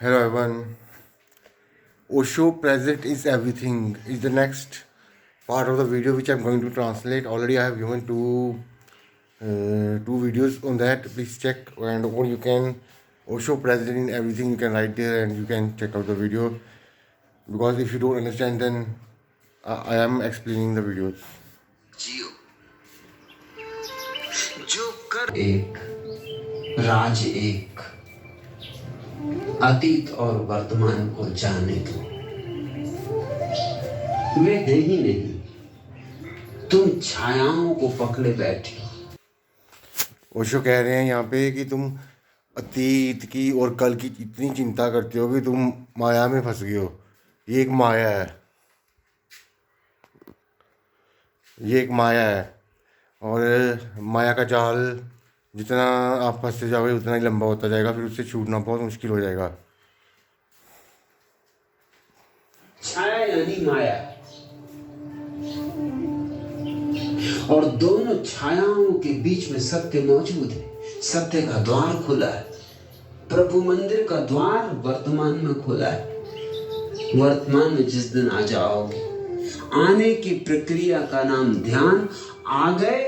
Hello everyone. Osho present is everything is the next part of the video which I'm going to translate. Already I have given two videos on that. Please check, and or you can Osho present in everything. You can write there and you can check out the video, because if you don't understand then I am explaining the videos. जियो जो कर एक राज एक अतीत और वर्तमान को जाने दो। वे है ही नहीं, तुम छायाओं को पकड़े बैठे हो। ओशो कह रहे हैं यहाँ पे कि तुम अतीत की और कल की इतनी चिंता करते हो कि तुम माया में फंस गए हो। ये एक माया है, ये एक माया है। और माया का जाल जितना आप फंसते जाओगे उतना ही लंबा होता जाएगा, फिर उससे छूटना बहुत मुश्किल हो जाएगा। छाया यानी माया, और दोनों छायाओं के बीच में सत्य मौजूद है। सत्य का द्वार खुला है, प्रभु मंदिर का द्वार वर्तमान में खुला है। वर्तमान में जिस दिन आ जाओगे, आने की प्रक्रिया का नाम ध्यान। आ गए,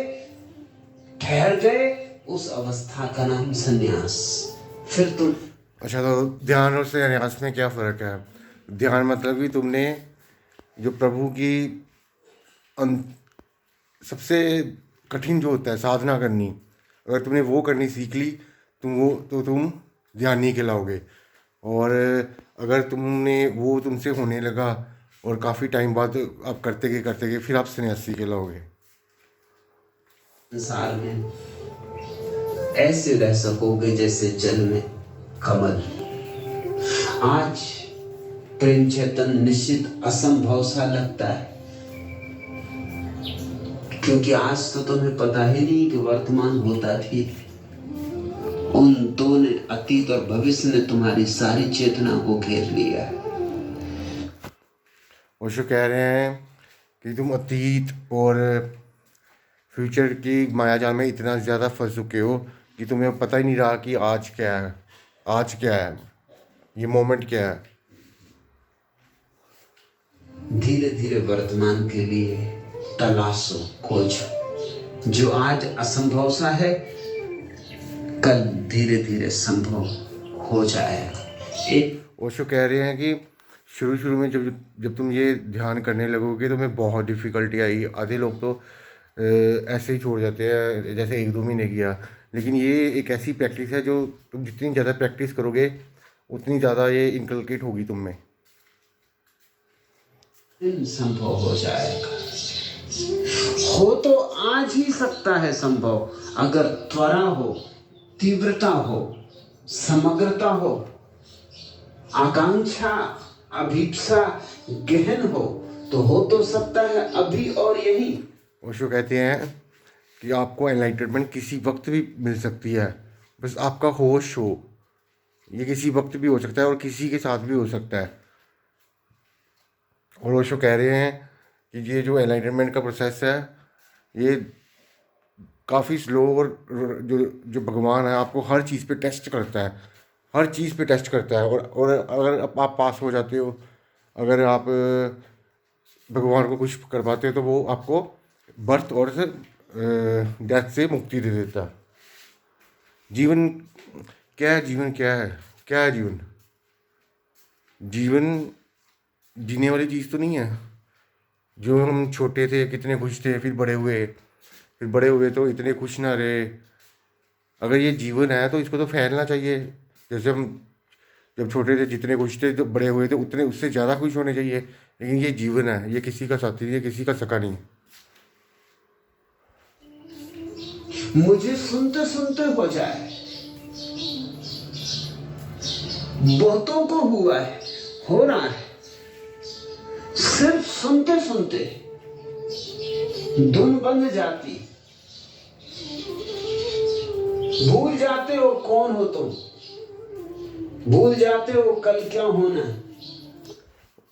ठहर गए, उस अवस्था का नाम संन्यास। फिर तुम अच्छा, तो ध्यान और संन्यास में क्या फ़र्क है? ध्यान मतलब कि तुमने जो प्रभु की सबसे कठिन जो होता है साधना करनी, अगर तुमने वो करनी सीख ली तुम ध्यानी कहलाओगे। और अगर तुमने वो तुमसे होने लगा और काफ़ी टाइम बाद आप करते गए फिर आप सन्यासी कहलाओगे। संसार में ऐसे रह सकोगे जैसे जल में कमल। आज प्रेम चेतन निश्चित असंभव सा लगता है, क्योंकि आज तो तुम्हें पता ही नहीं कि वर्तमान होता भी। उन दो ने, अतीत और भविष्य ने, तुम्हारी सारी चेतना को घेर लिया है। ओशो कह रहे हैं कि तुम अतीत और फ्यूचर की मायाजाल में इतना ज़्यादा फंस चुके हो कि तुम्हें पता ही नहीं रहा कि आज क्या है, आज क्या है, ये मोमेंट क्या है। धीरे धीरे वर्तमान के लिए तलाशो, खोजो। जो आज असंभव सा है, कल धीरे धीरे संभव हो जाएगा। ओशो कह रहे हैं कि शुरू में जब जब तुम ये ध्यान करने लगोगे तो तुम्हें बहुत डिफ़िकल्टी आई। आधे लोग तो ऐसे ही छोड़ जाते हैं, जैसे एक दो महीने किया। लेकिन ये एक ऐसी प्रैक्टिस है जो तुम जितनी ज़्यादा प्रैक्टिस करोगे उतनी ज़्यादा ये इनकलकेट होगी तुम में। संभव हो जाएगा। हो तो आज ही सकता है संभव, अगर त्वरा हो, तीव्रता हो, समग्रता हो, आकांक्षा, अभिप्सा गहन हो तो सकता है अभी और यही। ओशो कहते हैं कि आपको एनलाइटनमेंट किसी वक्त भी मिल सकती है, बस आपका होश हो। ये किसी वक्त भी हो सकता है और किसी के साथ भी हो सकता है। और ओशो कह रहे हैं कि ये जो एनलाइटनमेंट का प्रोसेस है ये काफ़ी स्लो, और जो जो भगवान है आपको हर चीज़ पे टेस्ट करता है, हर चीज़ पे टेस्ट करता है। और अगर आप पास हो जाते हो, अगर आप भगवान को खुश कर पाते हो तो वो आपको बर्थ और डेथ से मुक्ति दे देता है। जीवन क्या है? जीवन क्या है? क्या है जीवन? जीवन जीने वाली चीज़ तो नहीं है। जो हम छोटे थे कितने खुश थे, फिर बड़े हुए तो इतने खुश ना रहे। अगर ये जीवन है तो इसको तो फैलना चाहिए। जैसे हम जब छोटे थे जितने खुश थे, जब बड़े हुए थे उतने उससे ज़्यादा खुश होने चाहिए। लेकिन ये जीवन है, ये किसी का साथी नहीं है, किसी का सका नहीं। मुझे सुनते सुनते हो जाए, बहुतों को हुआ है, हो रहा है। सिर्फ सुनते सुनते धुन बन जाती, भूल जाते हो कौन हो तुम, भूल जाते हो कल क्या होना है।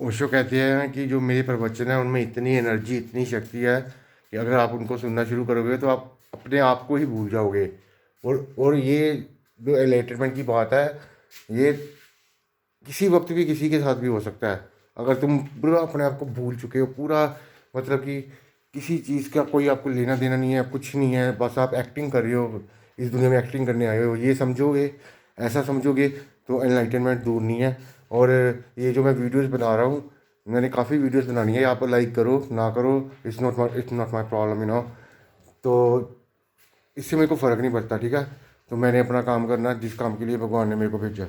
ओशो कहते हैं कि जो मेरे प्रवचन है उनमें इतनी एनर्जी, इतनी शक्ति है कि अगर आप उनको सुनना शुरू करोगे तो आप अपने आप को ही भूल जाओगे। और ये जो एनलाइटनमेंट की बात है, ये किसी वक्त भी किसी के साथ भी हो सकता है। अगर तुम पूरा अपने आप को भूल चुके हो, पूरा मतलब कि किसी चीज़ का कोई आपको लेना देना नहीं है, कुछ नहीं है, बस आप एक्टिंग कर रहे हो, इस दुनिया में एक्टिंग करने आए हो, ये समझोगे, ऐसा समझोगे, तो एनलाइटनमेंट दूर नहीं है। और ये जो मैं वीडियोस बना रहा हूँ, मैंने काफ़ी वीडियोस बनानी है, आप लाइक करो ना करो, इट्स नॉट माई प्रॉब्लम, तो इससे मेरे को फ़र्क नहीं पड़ता, ठीक है। तो मैंने अपना काम करना, जिस काम के लिए भगवान ने मेरे को भेजा।